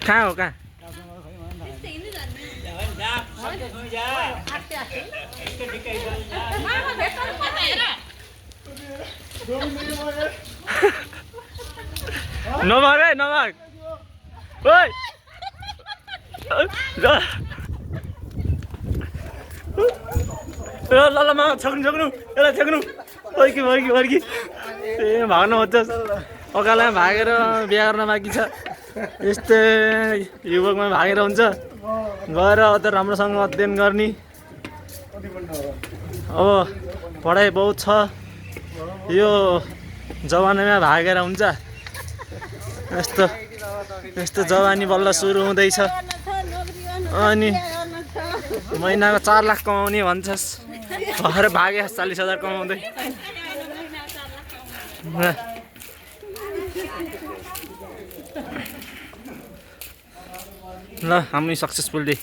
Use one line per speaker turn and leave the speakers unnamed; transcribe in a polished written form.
कहाँ हो कहाँ नभाग है नभाग ओइ ल ल ल मामा छक्नु छक्नु यसलाई छक्नु फर्की फर्की फर्की ए भाग्न खोज्छस् अकालमा भागेर बिहा गर्न बाँकी छ यस्तै युवकमा भागेर हुन्छ गएर अझ राम्रोसँग अध्ययन गर्ने अब पढाइ बहुत छ यो जवानीमा भागेर हुन्छ यस्तो यस्तो जवानी बल्ल सुरु हुँदैछ अनि महिनाको 4 लाख कमाउने भन्छस् भएर भागे 40,000 कमाउँदै ल हामी सक्सेसफुल डे